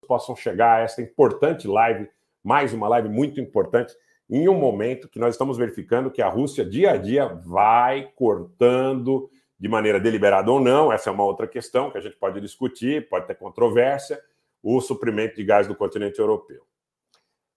possam chegar a esta importante live, mais uma live muito importante, em um momento que nós estamos verificando que a Rússia, dia a dia, vai cortando de maneira deliberada ou não, essa é uma outra questão que a gente pode discutir, pode ter controvérsia, o suprimento de gás do continente europeu.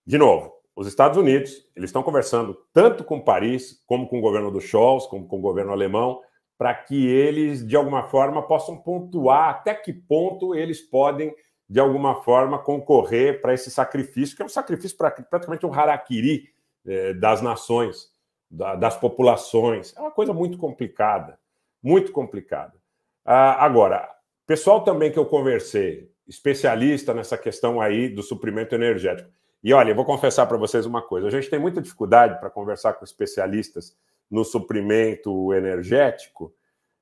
De novo, os Estados Unidos, eles estão conversando tanto com Paris, como com o governo do Scholz, como com o governo alemão, para que eles, de alguma forma, possam pontuar até que ponto eles podem, de alguma forma, concorrer para esse sacrifício, que é um sacrifício praticamente um harakiri das nações, das populações. É uma coisa muito complicada, muito complicada. Agora, pessoal também que eu conversei, especialista nessa questão aí do suprimento energético. E olha, eu vou confessar para vocês uma coisa, a gente tem muita dificuldade para conversar com especialistas no suprimento energético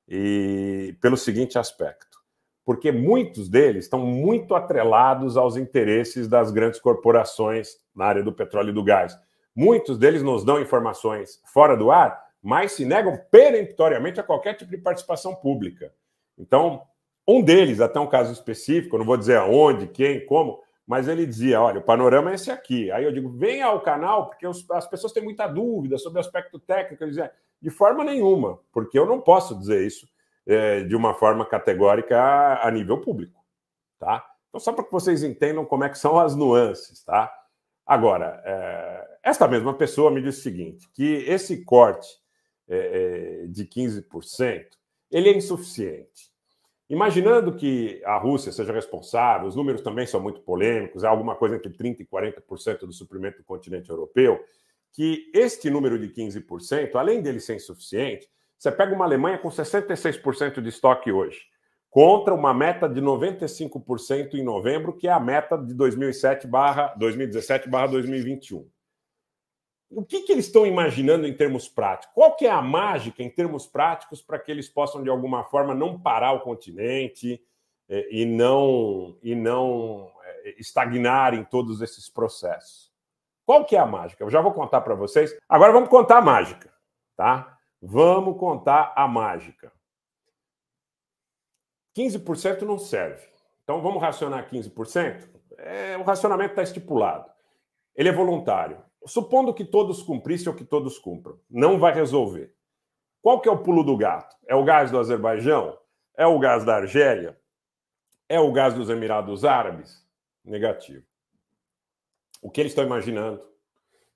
e pelo seguinte aspecto, porque muitos deles estão muito atrelados aos interesses das grandes corporações na área do petróleo e do gás. Muitos deles nos dão informações fora do ar, mas se negam peremptoriamente a qualquer tipo de participação pública. Então, um deles, até um caso específico, eu não vou dizer aonde, quem, como, mas ele dizia, olha, o panorama é esse aqui. Aí eu digo, venha ao canal, porque as pessoas têm muita dúvida sobre o aspecto técnico. Ele dizia, de forma nenhuma, porque eu não posso dizer isso de uma forma categórica a nível público, tá? Então, só para que vocês entendam como é que são as nuances, tá? Agora, esta mesma pessoa me disse o seguinte, que esse corte de 15%, ele é insuficiente. Imaginando que a Rússia seja responsável, os números também são muito polêmicos, há alguma coisa entre 30% e 40% do suprimento do continente europeu, que este número de 15%, além dele ser insuficiente, você pega uma Alemanha com 66% de estoque hoje, contra uma meta de 95% em novembro, que é a meta de 2017/2021. O que eles estão imaginando em termos práticos? Qual que é a mágica em termos práticos para que eles possam, de alguma forma, não parar o continente e não estagnar em todos esses processos? Qual que é a mágica? Eu já vou contar para vocês. Agora vamos contar a mágica, tá? Vamos contar a mágica. 15% não serve. Então vamos racionar 15%? O racionamento está estipulado. Ele é voluntário. Supondo que todos cumprissem ou que todos cumpram, não vai resolver. Qual que é o pulo do gato? É o gás do Azerbaijão? É o gás da Argélia? É o gás dos Emirados Árabes? Negativo. O que eles estão imaginando,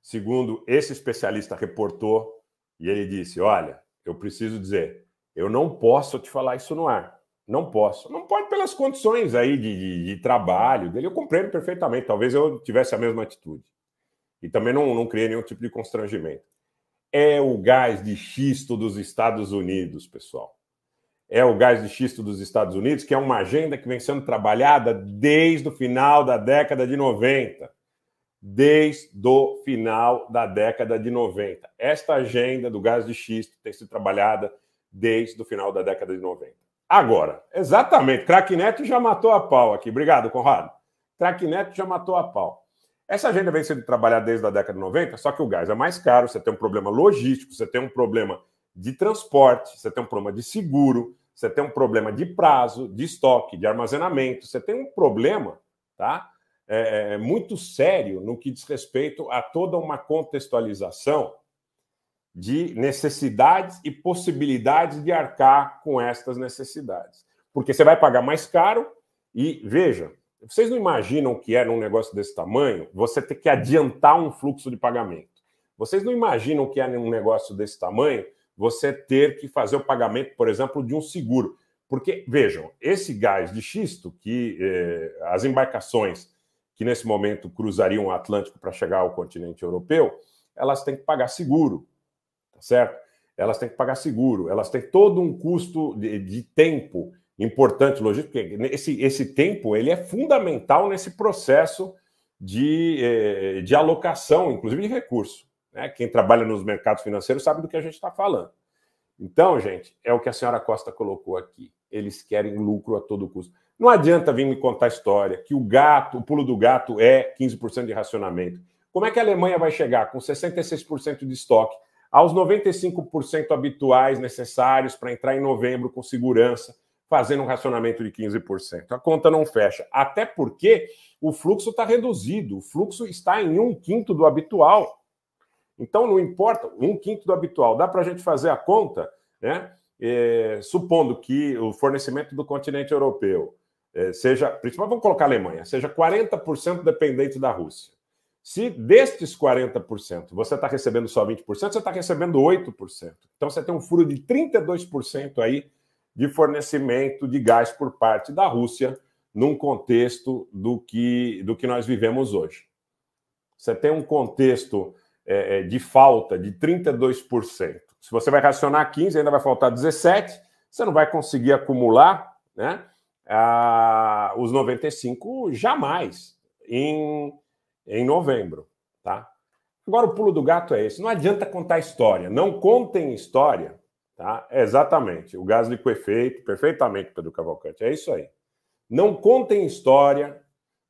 segundo esse especialista reportou, e ele disse, olha, eu preciso dizer, eu não posso te falar isso no ar. Não posso. Não pode pelas condições aí de trabalho dele. Eu compreendo perfeitamente. Talvez eu tivesse a mesma atitude. E também não criei nenhum tipo de constrangimento. É o gás de xisto dos Estados Unidos, pessoal. É o gás de xisto dos Estados Unidos, que é uma agenda que vem sendo trabalhada desde o final da década de 90. Desde o final da década de 90. Esta agenda do gás de xisto tem sido trabalhada desde o final da década de 90. Agora, exatamente, Craque Neto já matou a pau aqui. Obrigado, Conrado. Craque Neto já matou a pau. Essa agenda vem sendo trabalhada desde a década de 90, só que o gás é mais caro, você tem um problema logístico, você tem um problema de transporte, você tem um problema de seguro, você tem um problema de prazo, de estoque, de armazenamento, você tem um problema, tá? Muito sério no que diz respeito a toda uma contextualização de necessidades e possibilidades de arcar com estas necessidades. Porque você vai pagar mais caro e, veja, vocês não imaginam o que é num negócio desse tamanho você ter que adiantar um fluxo de pagamento. Vocês não imaginam o que é num negócio desse tamanho você ter que fazer o pagamento, por exemplo, de um seguro. Porque, vejam, esse gás de xisto, que as embarcações que nesse momento cruzariam o Atlântico para chegar ao continente europeu, elas têm que pagar seguro, tá certo? Elas têm que pagar seguro, elas têm todo um custo de tempo importante, logístico, porque esse tempo ele é fundamental nesse processo de alocação, inclusive de recurso. Né? Quem trabalha nos mercados financeiros sabe do que a gente está falando. Então, gente, é o que a senhora Costa colocou aqui. Eles querem lucro a todo custo. Não adianta vir me contar a história que o pulo do gato é 15% de racionamento. Como é que a Alemanha vai chegar com 66% de estoque aos 95% habituais necessários para entrar em novembro com segurança, fazendo um racionamento de 15%. A conta não fecha, até porque o fluxo está reduzido, o fluxo está em 1/5 do habitual. Então, não importa, 1/5 do habitual. Dá para a gente fazer a conta, né? Supondo que o fornecimento do continente europeu seja, principalmente vamos colocar a Alemanha, seja 40% dependente da Rússia. Se destes 40% você está recebendo só 20%, você está recebendo 8%. Então, você tem um furo de 32% aí de fornecimento de gás por parte da Rússia num contexto do que nós vivemos hoje. Você tem um contexto de falta de 32%. Se você vai racionar 15%, ainda vai faltar 17%, você não vai conseguir acumular, né, os 95% jamais em novembro. Tá? Agora, o pulo do gato é esse. Não adianta contar história. Não contem história. Tá? Exatamente. O gás liquefeito, perfeitamente, Pedro Cavalcante. É isso aí. Não contem história.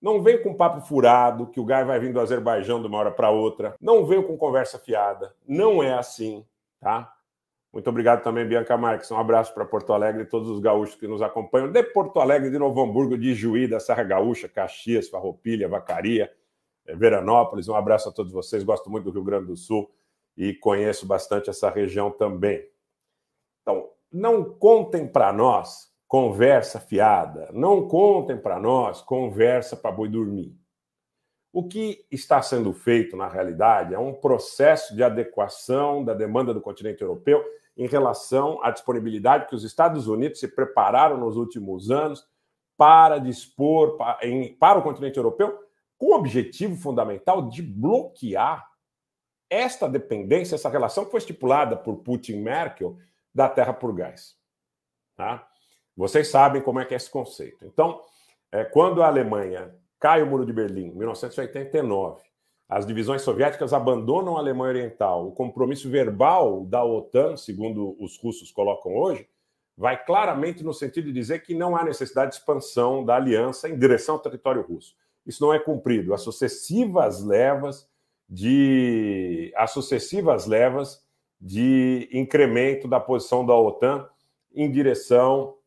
Não venham com papo furado, que o gás vai vir do Azerbaijão de uma hora para outra. Não venham com conversa fiada. Não é assim, tá? Muito obrigado também, Bianca Marques. Um abraço para Porto Alegre e todos os gaúchos que nos acompanham. De Porto Alegre, de Novo Hamburgo, de Juí, da Serra Gaúcha, Caxias, Farroupilha, Vacaria, Veranópolis. Um abraço a todos vocês. Gosto muito do Rio Grande do Sul e conheço bastante essa região também. Então, não contem para nós conversa fiada. Não contem para nós conversa para boi dormir. O que está sendo feito, na realidade, é um processo de adequação da demanda do continente europeu em relação à disponibilidade que os Estados Unidos se prepararam nos últimos anos para dispor para o continente europeu, com o objetivo fundamental de bloquear esta dependência, essa relação que foi estipulada por Putin e Merkel da terra por gás. Tá? Vocês sabem como é que é esse conceito. Então, quando a Alemanha cai o Muro de Berlim, em 1989, as divisões soviéticas abandonam a Alemanha Oriental, o compromisso verbal da OTAN, segundo os russos colocam hoje, vai claramente no sentido de dizer que não há necessidade de expansão da aliança em direção ao território russo. Isso não é cumprido. As sucessivas levas de incremento da posição da OTAN em direção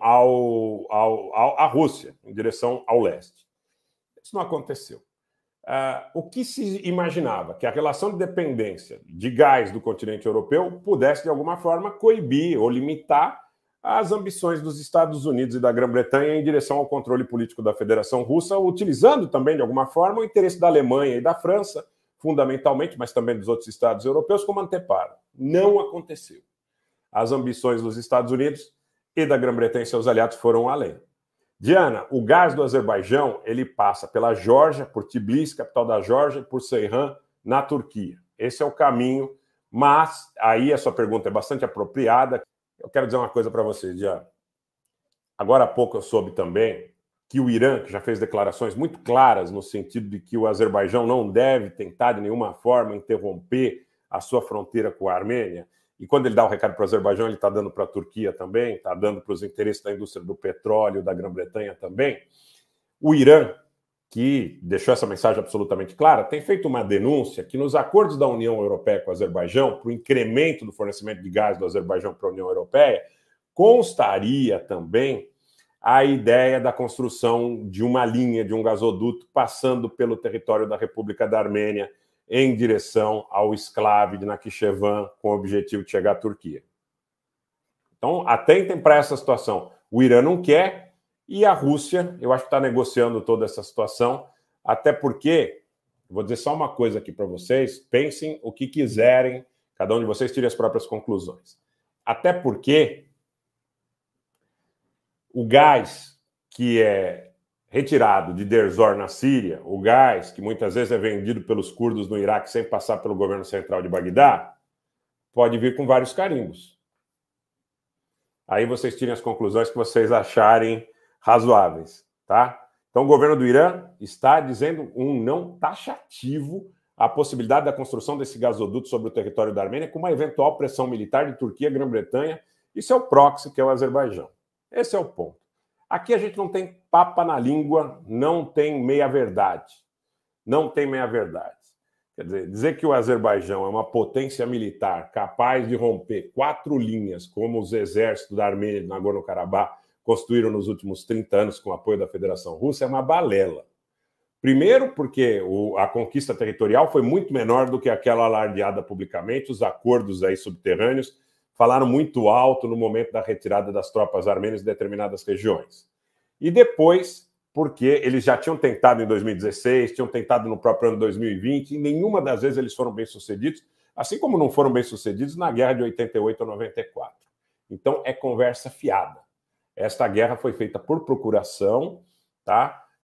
à Rússia, em direção ao leste. Isso não aconteceu. O que se imaginava? Que a relação de dependência de gás do continente europeu pudesse, de alguma forma, coibir ou limitar as ambições dos Estados Unidos e da Grã-Bretanha em direção ao controle político da Federação Russa, utilizando também, de alguma forma, o interesse da Alemanha e da França, fundamentalmente, mas também dos outros Estados europeus, como anteparo. Não aconteceu. As ambições dos Estados Unidos e da Grã-Bretanha e seus aliados foram além. Diana, o gás do Azerbaijão, ele passa pela Geórgia, por Tbilisi, capital da Geórgia, e por Ceyhan, na Turquia. Esse é o caminho, mas aí a sua pergunta é bastante apropriada. Eu quero dizer uma coisa para vocês, Diana. Agora há pouco eu soube também que o Irã, que já fez declarações muito claras no sentido de que o Azerbaijão não deve tentar de nenhuma forma interromper a sua fronteira com a Armênia, e quando ele dá o recado para o Azerbaijão, ele está dando para a Turquia também, está dando para os interesses da indústria do petróleo, da Grã-Bretanha também. O Irã, que deixou essa mensagem absolutamente clara, tem feito uma denúncia que nos acordos da União Europeia com o Azerbaijão, para o incremento do fornecimento de gás do Azerbaijão para a União Europeia, constaria também a ideia da construção de uma linha, de um gasoduto, passando pelo território da República da Armênia, em direção ao enclave de Nakhchivan, com o objetivo de chegar à Turquia. Então, atentem para essa situação. O Irã não quer, e a Rússia, eu acho que está negociando toda essa situação, até porque, vou dizer só uma coisa aqui para vocês, pensem o que quiserem, cada um de vocês tire as próprias conclusões. Até porque o gás que é retirado de Deir ez-Zor, na Síria, o gás que muitas vezes é vendido pelos curdos no Iraque sem passar pelo governo central de Bagdá, pode vir com vários carimbos. Aí vocês tirem as conclusões que vocês acharem razoáveis, tá? Então o governo do Irã está dizendo um não taxativo à possibilidade da construção desse gasoduto sobre o território da Armênia com uma eventual pressão militar de Turquia, Grã-Bretanha. Isso é o proxy, que é o Azerbaijão. Esse é o ponto. Aqui a gente não tem papa na língua, não tem meia-verdade. Não tem meia-verdade. Quer dizer que o Azerbaijão é uma potência militar capaz de romper 4 linhas, como os exércitos da Armênia e do Nagorno-Karabakh construíram nos últimos 30 anos com o apoio da Federação Russa, é uma balela. Primeiro, porque a conquista territorial foi muito menor do que aquela alardeada publicamente, os acordos aí subterrâneos falaram muito alto no momento da retirada das tropas armênias de determinadas regiões. E depois, porque eles já tinham tentado em 2016, tinham tentado no próprio ano 2020, e nenhuma das vezes eles foram bem-sucedidos, assim como não foram bem-sucedidos na guerra de 88 a 94. Então, é conversa fiada. Esta guerra foi feita por procuração, tá?